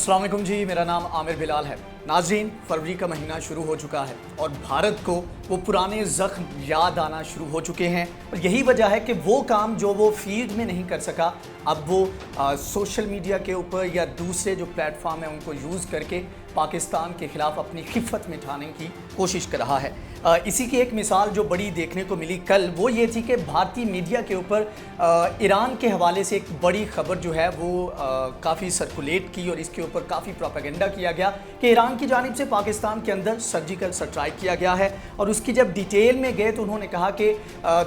अस्सलाम वालेकुम जी, मेरा नाम आमिर बिलाल है। नाज़रीन, फरवरी का महीना शुरू हो चुका है और भारत को वो पुराने ज़ख्म याद आना शुरू हो चुके हैं और यही वजह है कि वो काम जो वो फील्ड में नहीं कर सका, अब वो सोशल मीडिया के ऊपर या दूसरे जो प्लेटफॉर्म है उनको यूज़ करके पाकिस्तान के ख़िलाफ़ अपनी खिफ़त मिटाने की कोशिश कर रहा है। इसी की एक मिसाल जो बड़ी देखने को मिली कल, वो ये थी कि भारतीय मीडिया के ऊपर ईरान के हवाले से एक बड़ी ख़बर जो है वो काफ़ी सर्कुलेट की और इसके ऊपर काफ़ी प्रोपेगेंडा किया गया कि ईरान की जानिब से पाकिस्तान के अंदर सर्जिकल स्ट्राइक किया गया है। और उसकी जब डिटेल में गए तो उन्होंने कहा कि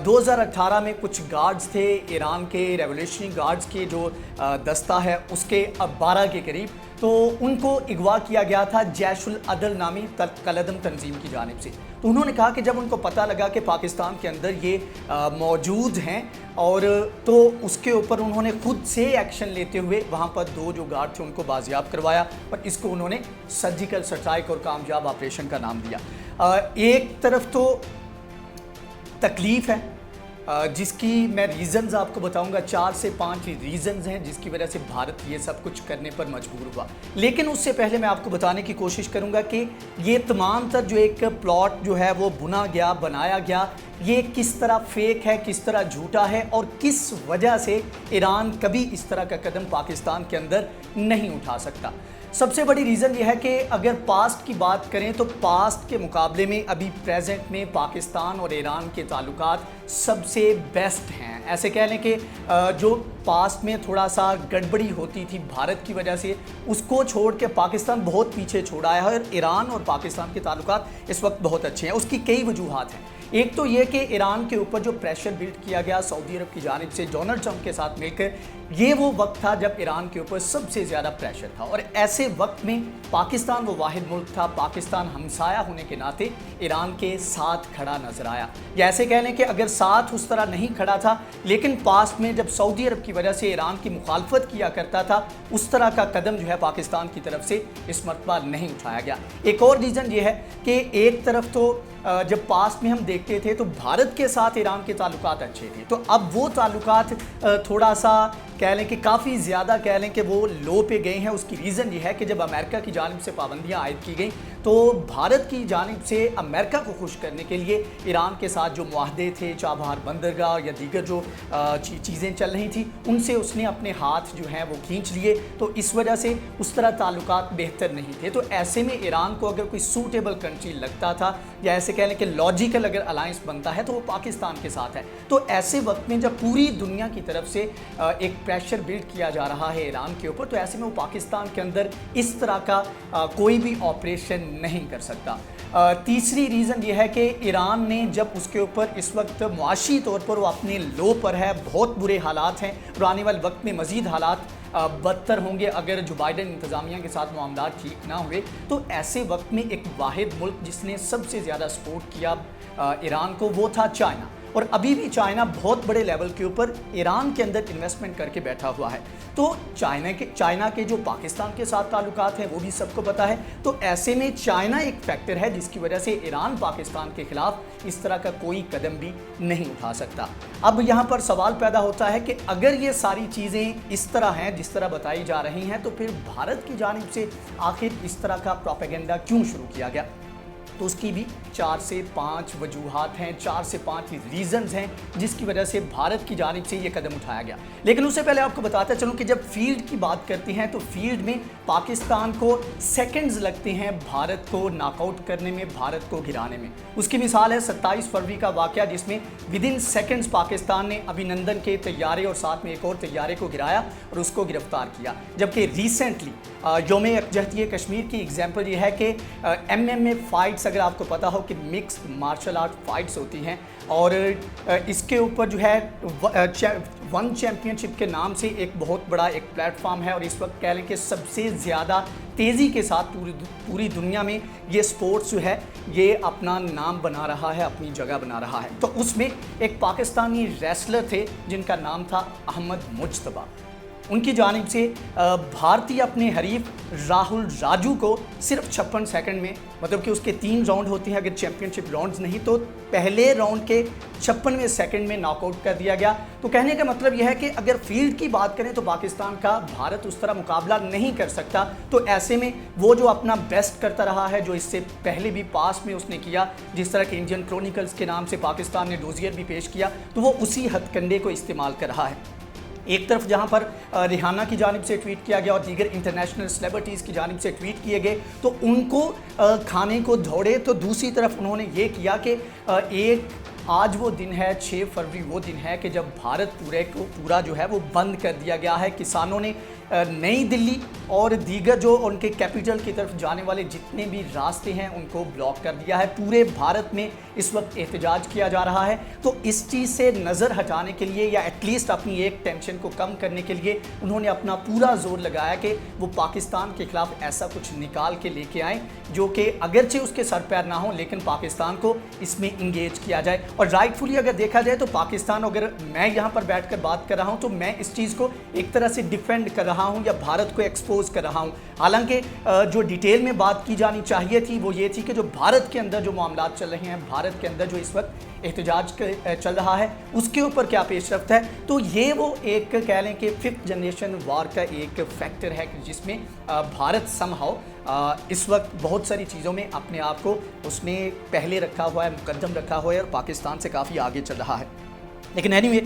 2018 में कुछ गार्ड्स थे ईरान के, रेवोल्यूशनरी गार्ड्स के जो दस्ता है उसके 12 के करीब, तो उनको अगवा किया गया था जैशुल अदल नामी कलदम तंजीम की जानिब से। तो उन्होंने कहा कि जब उनको पता लगा कि पाकिस्तान के अंदर ये मौजूद हैं और तो उसके ऊपर उन्होंने खुद से एक्शन लेते हुए वहाँ पर 2 जो गार्ड थे उनको बाजियाब करवाया, पर इसको उन्होंने सर्जिकल स्ट्राइक और कामयाब ऑपरेशन का नाम दिया। एक तरफ तो तकलीफ़ है जिसकी मैं रीज़न्स आपको बताऊंगा, 4 से 5 रीज़न्स हैं जिसकी वजह से भारत ये सब कुछ करने पर मजबूर हुआ। लेकिन उससे पहले मैं आपको बताने की कोशिश करूंगा कि ये तमाम तर जो एक प्लॉट जो है वो बुना गया, बनाया गया, ये किस तरह फेक है, किस तरह झूठा है और किस वजह से ईरान कभी इस तरह का कदम पाकिस्तान के अंदर नहीं उठा सकता। सबसे बड़ी रीज़न ये है कि अगर पास्ट की बात करें तो पास्ट के मुकाबले में अभी प्रेजेंट में पाकिस्तान और ईरान के ताल्लुकात सबसे बेस्ट हैं। ऐसे कह लें कि जो पास्ट में थोड़ा सा गड़बड़ी होती थी भारत की वजह से, उसको छोड़ के पाकिस्तान बहुत पीछे छोड़ा है और ईरान और पाकिस्तान के ताल्लुकात इस वक्त बहुत अच्छे हैं। उसकी कई वजूहात हैं। एक तो ये कि ईरान के ऊपर जो प्रेशर बिल्ड किया गया सऊदी अरब की जानिब से डोनाल्ड ट्रंप के साथ मिलकर, ये वो वक्त था जब ईरान के ऊपर सबसे ज़्यादा प्रेशर था और ऐसे वक्त में पाकिस्तान वो वाहिद मुल्क था, पाकिस्तान हमसाया होने के नाते ईरान के साथ खड़ा नजर आया। या ऐसे कह लें कि अगर साथ उस तरह नहीं खड़ा था, लेकिन पास्ट में जब सऊदी अरब की वजह से ईरान की मुखालफत किया करता था, उस तरह का कदम जो है पाकिस्तान की तरफ से इस मरतबा नहीं उठाया गया। एक और रीज़न ये है कि एक तरफ तो जब पास्ट में हम देखते थे तो भारत के साथ ईरान के ताल्लुकात अच्छे थे, तो अब वो ताल्लुकात थोड़ा सा कह लें कि काफ़ी ज़्यादा कह लें कि वो लो पे गए हैं। उसकी रीज़न ये है कि जब अमेरिका की जानिब से पाबंदियाँ आयद की गई तो भारत की जानिब से अमेरिका को खुश करने के लिए ईरान के साथ जो मुआहदे थे, चाबहार बंदरगाह या दीगर जो चीज़ें चल रही थी, उनसे उसने अपने हाथ जो हैं वो खींच लिए, तो इस वजह से उस तरह ताल्लुकात बेहतर नहीं थे। तो ऐसे में ईरान को अगर कोई सूटेबल कंट्री लगता था या ऐसे कह लें कि लॉजिकल अगर अलायंस बनता है तो वो पाकिस्तान के साथ है। तो ऐसे वक्त में जब पूरी दुनिया की तरफ से एक प्रेशर बिल्ड किया जा रहा है ईरान के ऊपर, तो ऐसे में वो पाकिस्तान के अंदर इस तरह का कोई भी ऑपरेशन नहीं कर सकता। तीसरी रीज़न ये है कि ईरान ने जब उसके ऊपर इस वक्त मुआशी तौर पर वो अपने लो पर है, बहुत बुरे हालात हैं और आने वाले वक्त में मज़ीद हालात बदतर होंगे अगर जो बाइडन इंतज़ामिया के साथ मामलात ठीक ना हुए। तो ऐसे वक्त में एक वाहिद मुल्क जिसने सबसे ज़्यादा सपोर्ट किया ईरान को, वो था चाइना। और अभी भी चाइना बहुत बड़े लेवल के ऊपर ईरान के अंदर इन्वेस्टमेंट करके बैठा हुआ है। तो चाइना के जो पाकिस्तान के साथ ताल्लुकात हैं वो भी सबको पता है। तो ऐसे में चाइना एक फैक्टर है जिसकी वजह से ईरान पाकिस्तान के खिलाफ इस तरह का कोई कदम भी नहीं उठा सकता। अब यहाँ पर सवाल पैदा होता है कि अगर ये सारी चीज़ें इस तरह हैं जिस तरह बताई जा रही हैं, तो फिर भारत की जानिब से आखिर इस तरह का प्रोपेगेंडा क्यों शुरू किया गया? तो उसकी भी 4 से 5 वजूहात हैं, 4 से 5 रीज़न्स हैं जिसकी वजह से भारत की जानिब से ये कदम उठाया गया। लेकिन उससे पहले आपको बताता चलूँ कि जब फील्ड की बात करते हैं तो फील्ड में पाकिस्तान को सेकंड्स लगते हैं भारत को नॉकआउट करने में, भारत को गिराने में। उसकी मिसाल है 27 फरवरी का वाक़या, जिसमें विदिन सेकंड्स पाकिस्तान ने अभिनंदन के तैयारे और साथ में एक और तैयारे को गिराया और उसको गिरफ्तार किया। जबकि रिसेंटली यौम यकजहती कश्मीर की एग्जाम्पल ये है कि MMA फाइट्स, अगर आपको पता हो कि मिक्स्ड मार्शल आर्ट फाइट्स होती हैं और इसके ऊपर जो है वन चैम्पियनशिप के नाम से एक बहुत बड़ा एक प्लेटफॉर्म है और इस वक्त कह लें कि सबसे ज़्यादा तेज़ी के साथ पूरी दुनिया में ये स्पोर्ट्स जो है ये अपना नाम बना रहा है, अपनी जगह बना रहा है। तो उसमें एक पाकिस्तानी रेसलर थे जिनका नाम था अहमद मुज्तबा। उनकी जानिब से भारतीय अपने हरीफ राहुल राजू को सिर्फ 56 सेकंड में, मतलब कि उसके 3 राउंड होते हैं, अगर चैंपियनशिप राउंड्स नहीं तो पहले राउंड के 56वें सेकंड में नॉकआउट कर दिया गया। तो कहने का मतलब यह है कि अगर फील्ड की बात करें तो पाकिस्तान का भारत उस तरह मुकाबला नहीं कर सकता। तो ऐसे में वो जो अपना बेस्ट करता रहा है, जो इससे पहले भी पास में उसने किया, जिस तरह के इंडियन क्रॉनिकल्स के नाम से पाकिस्तान ने डोजियर भी पेश किया, तो वो उसी हथकंडे को इस्तेमाल कर रहा है। एक तरफ जहां पर रिहाना की जानिब से ट्वीट किया गया और दीगर इंटरनेशनल सेलिब्रिटीज़ की जानिब से ट्वीट किए गए तो उनको खाने को दौड़े, तो दूसरी तरफ उन्होंने ये किया कि आज वो दिन है, 6 फरवरी वो दिन है कि जब भारत पूरा जो है वो बंद कर दिया गया है। किसानों ने नई दिल्ली और दीगर जो उनके कैपिटल की तरफ जाने वाले जितने भी रास्ते हैं उनको ब्लॉक कर दिया है। पूरे भारत में इस वक्त एहतजाज किया जा रहा है। तो इस चीज़ से नज़र हटाने के लिए या एटलीस्ट अपनी एक टेंशन को कम करने के लिए उन्होंने अपना पूरा जोर लगाया कि वो पाकिस्तान के खिलाफ ऐसा कुछ निकाल के लेके आए जो कि अगरचे उसके सर पैर ना हो लेकिन पाकिस्तान को इसमें इंगेज किया जाए। और राइटफुली अगर देखा जाए तो पाकिस्तान, अगर मैं यहाँ पर बैठकर बात कर रहा हूँ तो मैं इस चीज़ को एक तरह से डिफेंड कर रहा हूँ या भारत को एक्सपोज कर रहा हूँ। हालांकि जो डिटेल में बात की जानी चाहिए थी वो ये थी कि जो भारत के अंदर जो मामला चल रहे हैं, भारत के अंदर जो इस वक्त एहतजाज चल रहा है उसके ऊपर क्या पेशरफ्त है। तो ये वो एक कह लें कि 5th जनरेशन वार का एक फैक्टर है जिसमें भारत समहाउ इस वक्त बहुत सारी चीज़ों में अपने आप को उसने पहले रखा हुआ है, मुकद्दम रखा हुआ है और पाकिस्तान से काफ़ी आगे चल रहा है। लेकिन एनीवे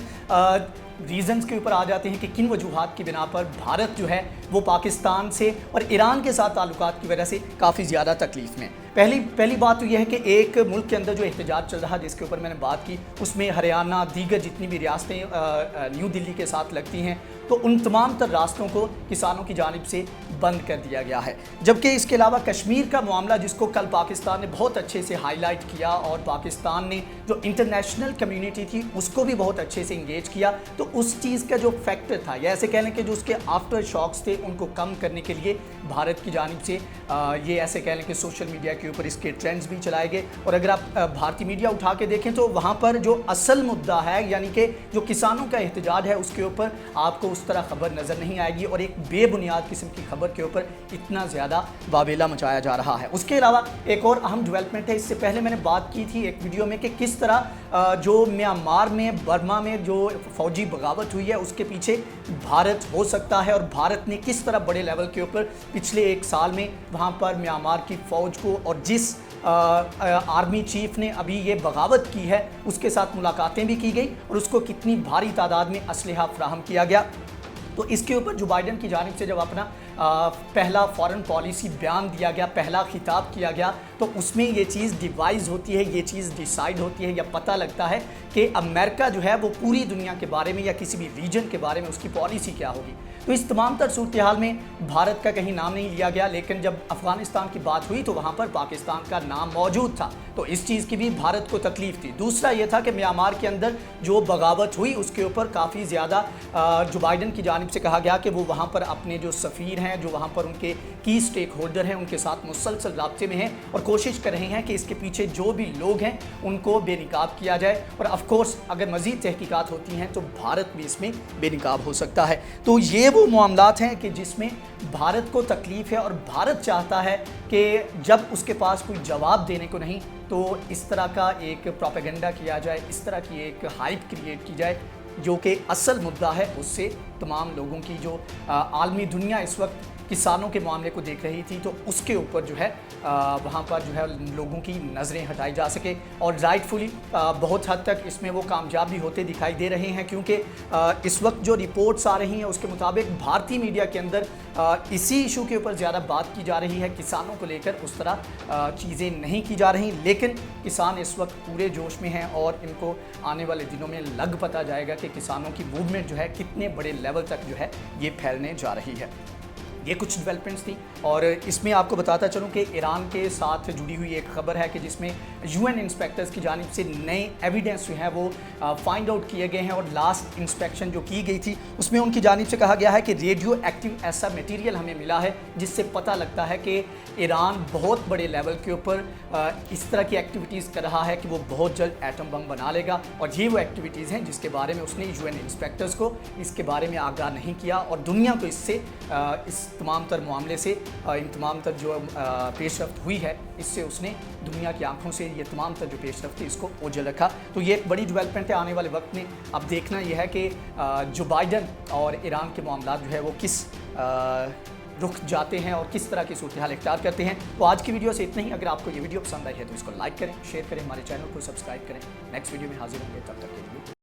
रीज़न्स के ऊपर आ जाते हैं कि किन वजूहात की बिना पर भारत जो है वो पाकिस्तान से और ईरान के साथ ताल्लुकात की वजह से काफ़ी ज़्यादा तकलीफ़ में। पहली बात तो यह है कि एक मुल्क के अंदर जो एहतजाज चल रहा है जिसके ऊपर मैंने बात की उसमें हरियाणा, दीगर जितनी भी रियासतें न्यू दिल्ली के साथ लगती हैं तो उन तमाम तर रास्तों को किसानों की जानिब से बंद कर दिया गया है। जबकि इसके अलावा कश्मीर का मामला जिसको कल पाकिस्तान ने बहुत अच्छे से हाईलाइट किया और पाकिस्तान ने जो इंटरनेशनल कम्युनिटी थी उसको भी बहुत अच्छे से इंगेज किया, तो उस चीज़ का जो फैक्टर था या ऐसे कह लें कि जो उसके आफ्टर शॉक्स थे उनको कम करने के लिए भारत की जानिब से ये ऐसे कह लें कि सोशल मीडिया के ऊपर इसके ट्रेंड्स भी चलाए गए। और अगर आप भारतीय मीडिया उठा के देखें तो वहाँ पर जो असल मुद्दा है यानी कि जो किसानों का एहतजाज है उसके ऊपर आपको उस तरह खबर नज़र नहीं आएगी और एक बेबुनियाद किस्म की खबर के ऊपर इतना ज़्यादा वावेला मचाया जा रहा है। उसके अलावा एक और अहम डेवलपमेंट है, इससे पहले मैंने बात की थी एक वीडियो में कि किस तरह जो म्यांमार में, बर्मा में जो फौजी बगावत हुई है उसके पीछे भारत हो सकता है और भारत ने किस तरह बड़े लेवल के ऊपर पिछले 1 साल में वहाँ पर म्यांमार की फ़ौज को और जिस आर्मी चीफ ने अभी ये बगावत की है उसके साथ मुलाकातें भी की गई और उसको कितनी भारी तादाद में असलहा फ्राहम किया गया। तो इसके ऊपर जो बाइडन की जानिब से जब अपना पहला फॉरेन पॉलिसी बयान दिया गया, पहला खिताब किया गया, तो उसमें ये चीज़ डिवाइस होती है, ये चीज़ डिसाइड होती है या पता लगता है कि अमेरिका जो है वो पूरी दुनिया के बारे में या किसी भी रीजन के बारे में उसकी पॉलिसी क्या होगी। तो इस तमाम तर सूरत हाल में भारत का कहीं नाम नहीं लिया गया, लेकिन जब अफगानिस्तान की बात हुई तो वहाँ पर पाकिस्तान का नाम मौजूद था, तो इस चीज़ की भी भारत को तकलीफ थी। दूसरा ये था कि म्यांमार के अंदर जो बगावत हुई उसके ऊपर काफ़ी ज़्यादा जो बाइडन की जानिब से कहा गया कि वो वहाँ पर अपने जो सफ़ीर हैं, जो वहाँ पर उनके की स्टेक होल्डर हैं, उनके साथ मुसलसल राब्ते में हैं और कोशिश कर रहे हैं कि इसके पीछे जो भी लोग हैं उनको बेनिकाब किया जाए। और ऑफकोर्स अगर मज़ीद तहकीकात होती हैं तो भारत भी इसमें बेनिकाब हो सकता है। तो ये वो मामलात हैं कि जिसमें भारत को तकलीफ़ है और भारत चाहता है कि जब उसके पास कोई जवाब देने को नहीं तो इस तरह का एक प्रोपेगेंडा किया जाए, इस तरह की एक हाइप क्रिएट की जाए जो कि असल मुद्दा है उससे तमाम लोगों की जो आलमी दुनिया इस वक्त किसानों के मामले को देख रही थी तो उसके ऊपर जो है वहाँ पर जो है लोगों की नज़रें हटाई जा सके। और राइटफुली बहुत हद तक इसमें वो कामयाब भी होते दिखाई दे रहे हैं क्योंकि इस वक्त जो रिपोर्ट्स आ रही हैं उसके मुताबिक भारतीय मीडिया के अंदर इसी इशू के ऊपर ज़्यादा बात की जा रही है, किसानों को लेकर उस तरह चीज़ें नहीं की जा रही। लेकिन किसान इस वक्त पूरे जोश में हैं और इनको आने वाले दिनों में लग पता जाएगा कि किसानों की मूवमेंट जो है कितने बड़े लेवल तक जो है ये फैलने जा रही है। ये कुछ डेवलपमेंट्स थी। और इसमें आपको बताता चलूँ कि ईरान के साथ जुड़ी हुई एक खबर है कि जिसमें यूएन इंस्पेक्टर्स की जानिब से नए एविडेंस जो हैं वो फाइंड आउट किए गए हैं। और लास्ट इंस्पेक्शन जो की गई थी उसमें उनकी जानिब से कहा गया है कि रेडियो एक्टिव ऐसा मटेरियल हमें मिला है जिससे पता लगता है कि ईरान बहुत बड़े लेवल के ऊपर इस तरह की एक्टिविटीज़ कर रहा है कि वो बहुत जल्द एटम बम बना लेगा। और ये वो एक्टिविटीज़ हैं जिसके बारे में उसने यूएन इंस्पेक्टर्स को इसके बारे में आगाह नहीं किया और दुनिया को इससे इस तमाम तर मामले से इन तमाम तर जो पेशरफ्त हुई है इससे उसने दुनिया की आंखों से ये तमाम तर जो पेशरफ्त थी इसको ओझल रखा। तो ये एक बड़ी डेवलपमेंट है आने वाले वक्त में। अब देखना यह है कि जो बाइडन और ईरान के मामला जो है वो किस रुख जाते हैं और किस तरह की सूरत हाल इख्तियार करते हैं। तो आज की वीडियो से इतना ही। अगर आपको ये वीडियो पसंद आई है तो इसको लाइक करें, शेयर करें, हमारे चैनल को सब्सक्राइब करें। नेक्स्ट वीडियो में हाजिर होंगे, तब तक के लिए।